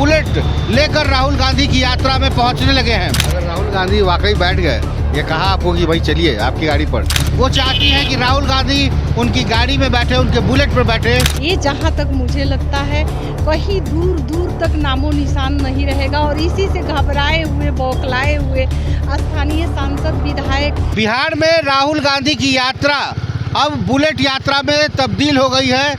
Bullet लेकर राहुल गांधी की यात्रा में पहुंचने लगे हैं। अगर राहुल गांधी वाकई बैठ गए, ये कहा आपको कि भाई चलिए आपकी गाड़ी पर, वो चाहती है कि राहुल गांधी उनकी गाड़ी में बैठे, उनके बुलेट पर बैठे। ये जहाँ तक मुझे लगता है कहीं दूर दूर तक नामो निशान नहीं रहेगा और इसी से घबराए हुए, बौखलाए हुए स्थानीय सांसद, विधायक। बिहार में राहुल गांधी की यात्रा अब बुलेट यात्रा में तब्दील हो गई है।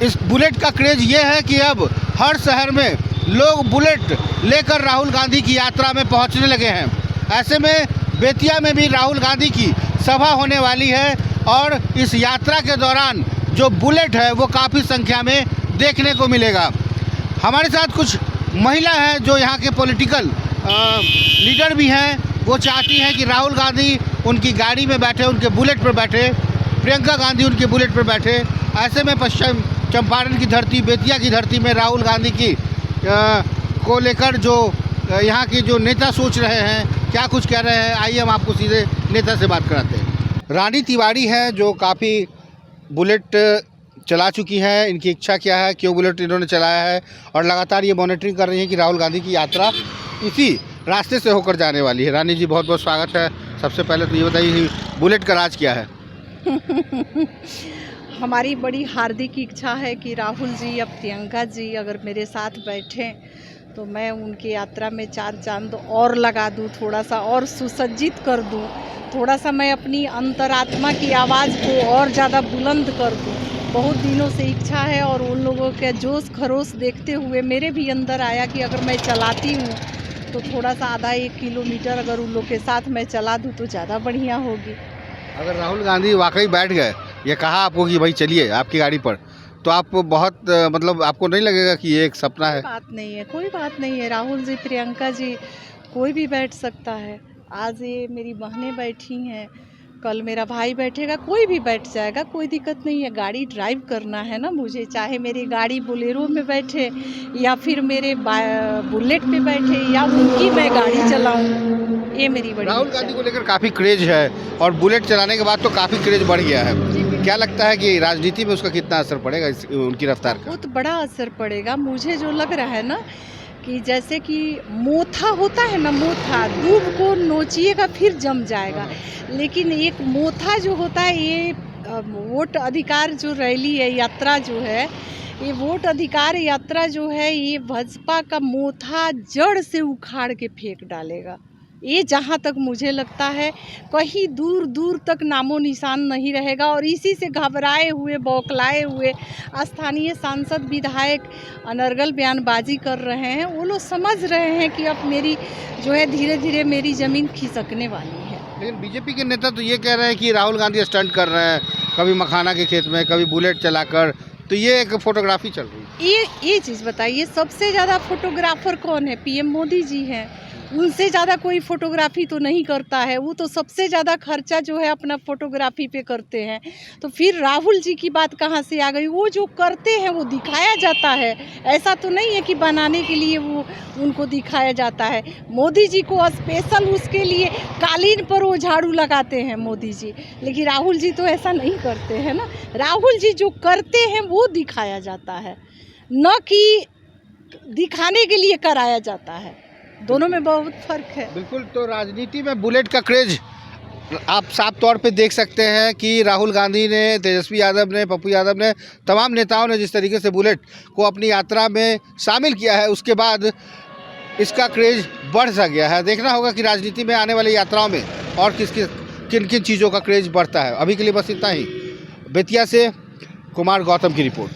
इस बुलेट का क्रेज ये है कि अब हर शहर में लोग बुलेट लेकर राहुल गांधी की यात्रा में पहुंचने लगे हैं। ऐसे में बेतिया में भी राहुल गांधी की सभा होने वाली है और इस यात्रा के दौरान जो बुलेट है वो काफ़ी संख्या में देखने को मिलेगा। हमारे साथ कुछ महिला हैं जो यहाँ के पॉलिटिकल लीडर भी हैं। वो चाहती हैं कि राहुल गांधी उनकी गाड़ी में बैठे, उनके बुलेट पर बैठे, प्रियंका गांधी उनके बुलेट पर बैठे। ऐसे में पश्चिम चंपारण की धरती, बेतिया की धरती में राहुल गांधी की को लेकर जो यहाँ के जो नेता सोच रहे हैं, क्या कुछ कह रहे हैं, आइए हम आपको सीधे नेता से बात कराते हैं। रानी तिवारी हैं जो काफ़ी बुलेट चला चुकी हैं। इनकी इच्छा क्या है, क्यों बुलेट इन्होंने चलाया है और लगातार ये मॉनिटरिंग कर रही हैं कि राहुल गांधी की यात्रा इसी रास्ते से होकर जाने वाली है। रानी जी, बहुत बहुत स्वागत है। सबसे पहले तो ये बताइए बुलेट का राज क्या है? हमारी बड़ी हार्दिक इच्छा है कि राहुल जी अब प्रियंका जी अगर मेरे साथ बैठें तो मैं उनकी यात्रा में चार चांद और लगा दूं, थोड़ा सा और सुसज्जित कर दूं, थोड़ा सा मैं अपनी अंतरात्मा की आवाज़ को और ज़्यादा बुलंद कर दूं। बहुत दिनों से इच्छा है और उन लोगों के जोश खरोश देखते हुए मेरे भी अंदर आया कि अगर मैं चलाती हूँ तो थोड़ा सा आधा 1 किलोमीटर अगर उन लोग के साथ मैं चला दूँ तो ज़्यादा बढ़िया होगी। अगर राहुल गांधी वाकई बैठ गए, ये कहा आपको कि भाई चलिए आपकी गाड़ी पर, तो आप बहुत मतलब आपको नहीं लगेगा कि ये एक सपना है? बात नहीं है, कोई बात नहीं है। राहुल जी, प्रियंका जी, कोई भी बैठ सकता है। आज ये मेरी बहनें बैठी हैं, कल मेरा भाई बैठेगा, कोई भी बैठ जाएगा, कोई दिक्कत नहीं है। गाड़ी ड्राइव करना है ना मुझे, चाहे मेरी गाड़ी बोलेरो में बैठे या फिर मेरे बुलेट पे बैठे या उनकी मैं गाड़ी चलाऊं, ये मेरी बड़ी राहुल गांधी को लेकर काफ़ी क्रेज है और बुलेट चलाने के बाद तो काफ़ी क्रेज बढ़ गया है। क्या लगता है कि राजनीति में उसका कितना असर पड़ेगा उनकी रफ्तार का? बहुत बड़ा असर पड़ेगा। मुझे जो लग रहा है ना कि जैसे कि मोथा होता है ना, मोथा दूब को नोचिएगा फिर जम जाएगा, लेकिन एक मोथा जो होता है, ये वोट अधिकार जो रैली है, यात्रा जो है, ये वोट अधिकार यात्रा जो है, ये भाजपा का मोथा जड़ से उखाड़ के फेंक डालेगा। ये जहाँ तक मुझे लगता है कहीं दूर दूर तक नामो निशान नहीं रहेगा और इसी से घबराए हुए, बौखलाए हुए स्थानीय सांसद, विधायक अनर्गल बयानबाजी कर रहे हैं। वो लोग समझ रहे हैं कि अब मेरी जो है धीरे धीरे मेरी ज़मीन खिसकने वाली है। लेकिन बीजेपी के नेता तो ये कह रहे हैं कि राहुल गांधी स्टंट कर रहे हैं, कभी मखाना के खेत में, कभी बुलेट चलाकर, तो ये एक फोटोग्राफी चल रही है। ये चीज़ बताइए, सबसे ज़्यादा फोटोग्राफर कौन है? पीएम मोदी जी हैं। उनसे ज़्यादा कोई फोटोग्राफी तो नहीं करता है। वो तो सबसे ज़्यादा खर्चा जो है अपना फोटोग्राफी पे करते हैं। तो फिर राहुल जी की बात कहाँ से आ गई? वो जो करते हैं वो दिखाया जाता है। ऐसा तो नहीं है कि बनाने के लिए वो उनको दिखाया जाता है। मोदी जी को स्पेशल उसके लिए कालीन पर वो झाड़ू लगाते हैं मोदी जी, लेकिन राहुल जी तो ऐसा नहीं करते हैं ना। राहुल जी जो करते हैं वो दिखाया जाता है, न कि दिखाने के लिए कराया जाता है। दोनों में बहुत फर्क है। बिल्कुल। तो राजनीति में बुलेट का क्रेज आप साफ तौर पे देख सकते हैं कि राहुल गांधी ने, तेजस्वी यादव ने, पप्पू यादव ने, तमाम नेताओं ने जिस तरीके से बुलेट को अपनी यात्रा में शामिल किया है, उसके बाद इसका क्रेज बढ़ सा गया है। देखना होगा कि राजनीति में आने वाली यात्राओं में और किन किन चीज़ों का क्रेज बढ़ता है। अभी के लिए बस इतना ही। बेतिया से कुमार गौतम की रिपोर्ट।